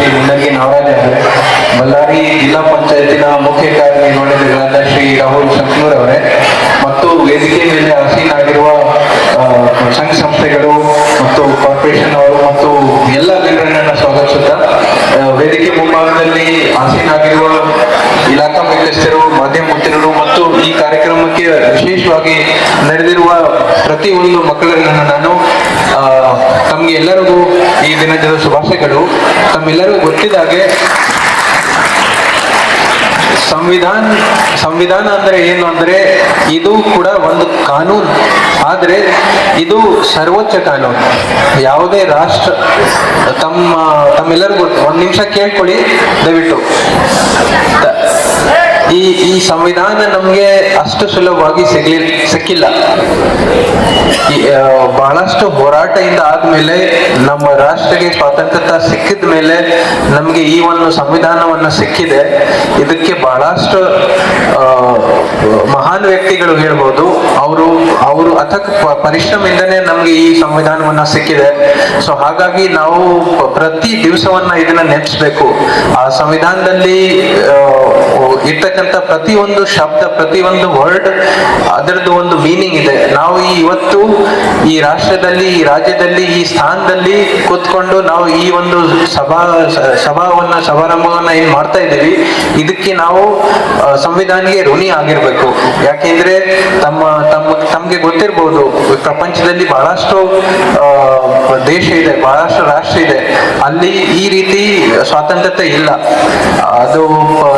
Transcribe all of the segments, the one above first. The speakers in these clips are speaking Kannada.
ಶ್ರೀ ಮುಂಡಗಿ ನಾಗರಾಜ್ ಅವರೇ, ಬಳ್ಳಾರಿ ಜಿಲ್ಲಾ ಪಂಚಾಯತಿನ ಮುಖ್ಯ ಕಾರ್ಯನಿರ್ವಹಣಾಧಿಕಾರಿಗಳಾದ ಶ್ರೀ ರಾಹುಲ್ ಶಂಕನೂರ್ ಅವರೇ, ಮತ್ತು ವೇದಿಕೆ ಮೇಲೆ ಆಸೀನಾಗಿರುವ ಸಂಘ ಸಂಸ್ಥೆಗಳು ಮತ್ತು ಕಾರ್ಪೊರೇಷನ್ ಅವರು ಮತ್ತು ಎಲ್ಲ ಗಣ್ಯರನ್ನ ಸ್ವಾಗತಿಸುತ್ತಾ, ವೇದಿಕೆ ಮುಂಭಾಗದಲ್ಲಿ ಆಸೀನಾಗಿರುವ ಇಲಾಖಾ ಮುಖ್ಯಸ್ಥರು, ಮಾಧ್ಯಮ ಮಿತ್ರರು ಮತ್ತು ಈ ಕಾರ್ಯಕ್ರಮಕ್ಕೆ ವಿಶೇಷವಾಗಿ ನಡೆದಿರುವ ಪ್ರತಿಯೊಂದು ಮಕ್ಕಳನ್ನು ನಾನು ತಮಗೆ ಎಲ್ಲರಿಗೂ ಈ ದಿನದ ಶುಭಾಶಯಗಳು. ತಮ್ಮೆಲ್ಲರಿಗೂ ಗೊತ್ತಿದ್ದಾಗೆ ಸಂವಿಧಾನ ಅಂದ್ರೆ ಏನು ಅಂದ್ರೆ ಇದು ಕೂಡ ಒಂದು ಕಾನೂನು, ಆದ್ರೆ ಇದು ಸರ್ವೋಚ್ಚ ಕಾನೂನು. ಯಾವುದೇ ರಾಷ್ಟ್ರ ತಮ್ಮೆಲ್ಲರಿಗೂ ಒಂದ್ ನಿಮಿಷ ಕೇಳ್ಕೊಳ್ಳಿ ದಯವಿಟ್ಟು. ಈ ಸಂವಿಧಾನ ನಮ್ಗೆ ಅಷ್ಟು ಸುಲಭವಾಗಿ ಸಿಕ್ಕಿಲ್ಲ. ಬಹಳಷ್ಟು ಹೋರಾಟದಿಂದ ಆದ್ಮೇಲೆ ನಮ್ಮ ರಾಷ್ಟ್ರಕ್ಕೆ ಸ್ವಾತಂತ್ರ್ಯ ಸಿಕ್ಕಿದ ಮೇಲೆ ನಮ್ಗೆ ಈ ಒಂದು ಸಂವಿಧಾನವನ್ನ ಸಿಕ್ಕಿದೆ. ಇದಕ್ಕೆ ಬಹಳಷ್ಟು ಮಹಾನ್ ವ್ಯಕ್ತಿಗಳು ಹೇಳ್ಬೋದು, ಅವರು ಅಥಕ್ ಪರಿಶ್ರಮದಿಂದನೇ ನಮ್ಗೆ ಈ ಸಂವಿಧಾನವನ್ನ ಸಿಕ್ಕಿದೆ. ಸೊ ಹಾಗಾಗಿ ನಾವು ಪ್ರತಿ ದಿವಸವನ್ನ ಇದನ್ನ ನೆನೆಸ್ಬೇಕು. ಆ ಸಂವಿಧಾನದಲ್ಲಿ ಇರ್ತಕ್ಕಂಥ ಪ್ರತಿಯೊಂದು ಶಬ್ದ, ಪ್ರತಿಯೊಂದು ವರ್ಡ್, ಅದರದ್ದು ಒಂದು ಮೀನಿಂಗ್ ಇದೆ. ನಾವು ಇವತ್ತು ಈ ರಾಷ್ಟ್ರದಲ್ಲಿ, ಈ ರಾಜ್ಯದಲ್ಲಿ, ಈ ಸ್ಥಾನದಲ್ಲಿ ಕೂತ್ಕೊಂಡು ನಾವು ಈ ಒಂದು ಸಮಾರಂಭವನ್ನ ಏನ್ ಮಾಡ್ತಾ ಇದ್ದೀವಿ, ಇದಕ್ಕೆ ನಾವು ಸಂವಿಧಾನಿಗೆ ಋಣಿ ಆಗಿರ್ಬೇಕು. ಯಾಕೆಂದ್ರೆ ತಮ್ಗೆ ಗೊತ್ತಿರ್ಬೋದು, ಪ್ರಪಂಚದಲ್ಲಿ ಬಹಳಷ್ಟು ದೇಶ ಇದೆ, ಬಹಳಷ್ಟು ರಾಷ್ಟ್ರ ಇದೆ, ಅಲ್ಲಿ ಈ ರೀತಿ ಸ್ವಾತಂತ್ರ್ಯತೆ ಇಲ್ಲ. ಅದು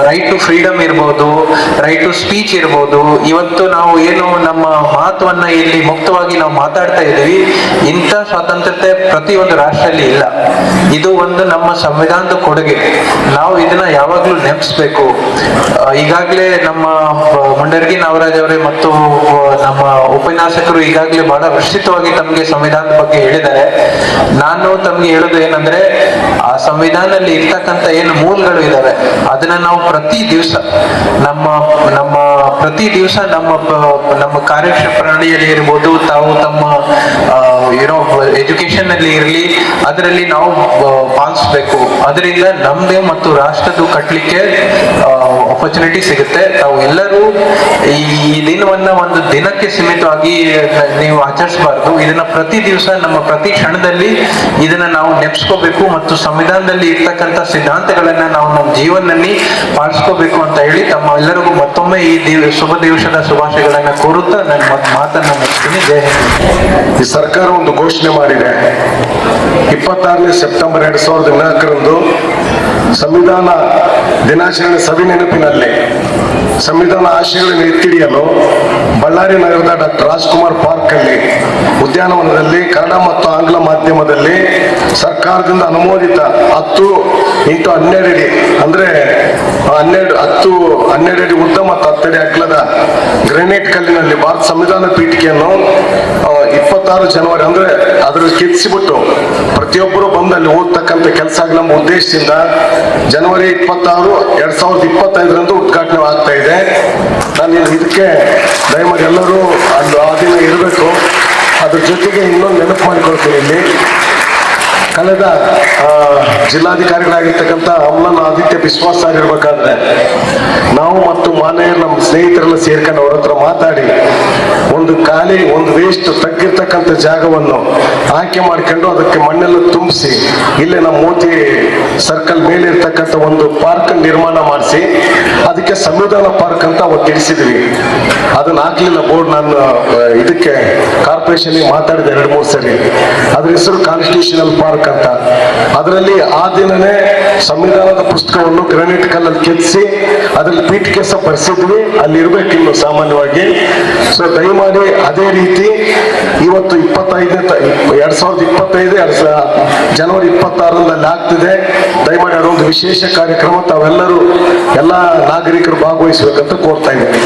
ರೈಟ್ ಟು ಫ್ರೀಡಮ್ ಇರ್ಬೋದು, ರೈಟ್ ಟು ಸ್ಪೀಚ್ ಇರ್ಬೋದು. ಇವತ್ತು ನಾವು ಏನು ನಮ್ಮ ಮಹತ್ವವನ್ನ ಇಲ್ಲಿ ಮುಕ್ತವಾಗಿ ನಾವು ಮಾತಾಡ್ತಾ ಇದ್ದೀವಿ, ಇಂಥ ಸ್ವಾತಂತ್ರ್ಯತೆ ಪ್ರತಿಯೊಂದು ರಾಷ್ಟ್ರದಲ್ಲಿ ಇಲ್ಲ. ಇದು ಒಂದು ನಮ್ಮ ಸಂವಿಧಾನದ ಕೊಡುಗೆ. ನಾವು ಇದನ್ನ ಯಾವಾಗ್ಲೂ ನೆನಪಿಸ್ಬೇಕು. ಈಗಾಗಲೇ ನಮ್ಮ ಮುಂಡರ್ಗಿ ನಾಗರಾಜ್ ಅವರೇ ಮತ್ತು ನಮ್ಮ ಉಪನ್ಯಾಸಕರು ಈಗಾಗಲೇ ಬಹಳ ವಿಸ್ತೃತವಾಗಿ ತಮಗೆ ಸಂವಿಧಾನದ ಬಗ್ಗೆ ಹೇಳಿದ್ದಾರೆ. ನಾನು ತಮ್ಗೆ ಹೇಳೋದು ಏನಂದ್ರೆ, ಆ ಸಂವಿಧಾನದಲ್ಲಿ ಇರ್ತಕ್ಕಂಥ ಏನು ಮೂಲಗಳು ಇದಾವೆ ಅದನ್ನ ನಾವು ಪ್ರತಿ ದಿವಸ ನಮ್ಮ ಕಾರ್ಯಪ್ರಣಾಳಿಯಲ್ಲಿ ಇರ್ಬೋದು, ತಾವು ತಮ್ಮ ಎಜುಕೇಶನ್ ಅಲ್ಲಿ ಇರಲಿ, ಅದರಲ್ಲಿ ನಾವು ಪಾಲಿಸ್ಬೇಕು. ಅದರಿಂದ ನಮ್ದೇ ಮತ್ತು ರಾಷ್ಟ್ರದ್ದು ಕಟ್ಟಲಿಕ್ಕೆ ಆಪರ್ಚುನಿಟಿ ಸಿಗುತ್ತೆ. ತಾವು ಎಲ್ಲರೂ ಈ ದಿನವನ್ನ ಒಂದು ದಿನಕ್ಕೆ ಸೀಮಿತವಾಗಿ ನೀವು ಆಚರಿಸಬಾರ್ದು. ಇದನ್ನ ಪ್ರತಿ ದಿವಸ, ನಮ್ಮ ಪ್ರತಿ ಕ್ಷಣದಲ್ಲಿ ಇದನ್ನ ನಾವು ನೆನೆಸ್ಕೋಬೇಕು ಮತ್ತು ಸಂವಿಧಾನದಲ್ಲಿ ಇರ್ತಕ್ಕಂಥ ಸಿದ್ಧಾಂತಗಳನ್ನ ನಾವು ನಮ್ಮ ಜೀವನದಲ್ಲಿ ಪಾಲಿಸ್ಕೋಬೇಕು ಅಂತ ಹೇಳಿ ತಮ್ಮ ಎಲ್ಲರಿಗೂ ಮತ್ತೊಮ್ಮೆ ಈ ಶುಭ ದಿವಸದ ಶುಭಾಶಯಗಳನ್ನ ಕೋರುತ್ತಾ ನನ್ನ ಮಾತನ್ನ ಮುಗಿಸ್ತೀನಿ. ಜೈ ಹಿಂದ್. ಈ ಸರ್ಕಾರ ಒಂದು ಘೋಷಣೆ ಮಾಡಿದೆ. 26 ಸೆಪ್ಟೆಂಬರ್ 2014 ಸಂವಿಧಾನ ದಿನಾಚರಣೆ ಸವಿ ನೆನಪಿನಲ್ಲಿ ಸಂವಿಧಾನ ಆಶಯಗಳನ್ನು ಎತ್ತಿಡಿಯಲು ಬಳ್ಳಾರಿ ನಗರದ ಡಾಕ್ಟರ್ ರಾಜ್ಕುಮಾರ್ ಪಾರ್ಕ್ ಅಲ್ಲಿ ಉದ್ಯಾನವನದಲ್ಲಿ ಕನ್ನಡ ಮತ್ತು ಆಂಗ್ಲ ಮಾಧ್ಯಮದಲ್ಲಿ ಸರ್ಕಾರದಿಂದ ಅನುಮೋದಿತ 10x12 ಅಡಿ ಅಂದ್ರೆ 12 ಅಡಿ ಉದ್ದ ಮತ್ತು 10 ಅಡಿ ಅಗಲದ ಗ್ರಾನೈಟ್ ಕಲ್ಲಿನಲ್ಲಿ ಭಾರತ ಸಂವಿಧಾನ ಪೀಠಿಕೆಯನ್ನು 26 ಜನವರಿ ಅಂದ್ರೆ ಅದ್ರ ಕೆತ್ತಿಸಿಬಿಟ್ಟು ಪ್ರತಿಯೊಬ್ಬರು ಬಂದು ಅಲ್ಲಿ ಓದ್ತಕ್ಕಂಥ ಕೆಲಸ ಆಗಲಿ ನಮ್ಮ ಉದ್ದೇಶದಿಂದ ಜನವರಿ 26, 2025 ಉದ್ಘಾಟನೆ ಆಗ್ತಾ ಇದೆ. ನಾನು ಇದಕ್ಕೆ ದಯಮಾಡಿ ಎಲ್ಲರೂ ಅಲ್ಲಿ ಆ ದಿನ ಇರಬೇಕು. ಅದ್ರ ಜೊತೆಗೆ ಇನ್ನೊಂದು ನೆನಪು ಮಾಡಿಕೊಳ್ತೀನಿ. ಇಲ್ಲಿ ಕಳೆದ ಜಿಲ್ಲಾಧಿಕಾರಿಗಳಾಗಿರ್ತಕ್ಕಂಥ ಅಮ್ಲನ್ ಆದಿತ್ಯ ಬಿಶ್ವಾಸ್ ಸರ್ ಇರ್ಬೇಕಾದ್ರೆ ನಾವು ಮತ್ತು ಮಾನ್ಯರು ನಮ್ಮ ಸ್ನೇಹಿತರೆಲ್ಲ ಸೇರ್ಕೊಂಡು ಅವ್ರ ಹತ್ರ ಮಾತಾಡಿ ಒಂದು ವೇಸ್ಟ್ ತಗ್ಗಿರ್ತಕ್ಕಂಥ ಜಾಗವನ್ನು ಆಯ್ಕೆ ಮಾಡ್ಕೊಂಡು ಅದಕ್ಕೆ ಮಣ್ಣೆಲ್ಲ ತುಂಬಿಸಿ ಇಲ್ಲೇ ನಮ್ಮ ಮೋತಿ ಸರ್ಕಲ್ ಮೇಲೆ ಇರ್ತಕ್ಕಂಥ ಒಂದು ಪಾರ್ಕ್ ನಿರ್ಮಾಣ ಮಾಡಿಸಿ ಅದಕ್ಕೆ ಸಂವಿಧಾನ ಪಾರ್ಕ್ ಅಂತ ಅವತ್ತು ತಿಳಿಸಿದ್ವಿ. ಅದನ್ನ ಹಾಕ್ಲಿಲ್ಲ ಬೋರ್ಡ್. ನಾನು ಇದಕ್ಕೆ ಕಾರ್ಪೊರೇಷನ್ ಮಾತಾಡಿದೆ 2-3 ಸರಿ. ಅದ್ರ ಹೆಸರು ಕಾನ್ಸ್ಟಿಟ್ಯೂಷನಲ್ ಪಾರ್ಕ್ ಅಂತ. ಅದರಲ್ಲಿ ಆ ದಿನನೇ ಸಂವಿಧಾನದ ಪುಸ್ತಕವನ್ನು ಗ್ರಾನೈಟ್ ಕಲ್ಲಲ್ಲಿ ಕೆತ್ತಿಸಿ ಅದ್ರಲ್ಲಿ ಪೀಠಿಕೆ ಸಹ ಬರ್ಸಿದ್ವಿ. ಅಲ್ಲಿ ಇರ್ಬೇಕು ಇನ್ನು ಸಾಮಾನ್ಯವಾಗಿ. ಸೊ ದಯಮಾಡಿ ಅದೇ ರೀತಿ ಇವತ್ತು 2025 ಜನವರಿ 26 ಆಗ್ತಿದೆ. ದಯಮಾಡಿ ಅದೊಂದು ವಿಶೇಷ ಕಾರ್ಯಕ್ರಮ ತಾವೆಲ್ಲರೂ ಎಲ್ಲ ನಾಗರಿಕರು ಭಾಗವಹಿಸಬೇಕಂತ ಕೋರ್ತಾ ಇದ್ದೀನಿ.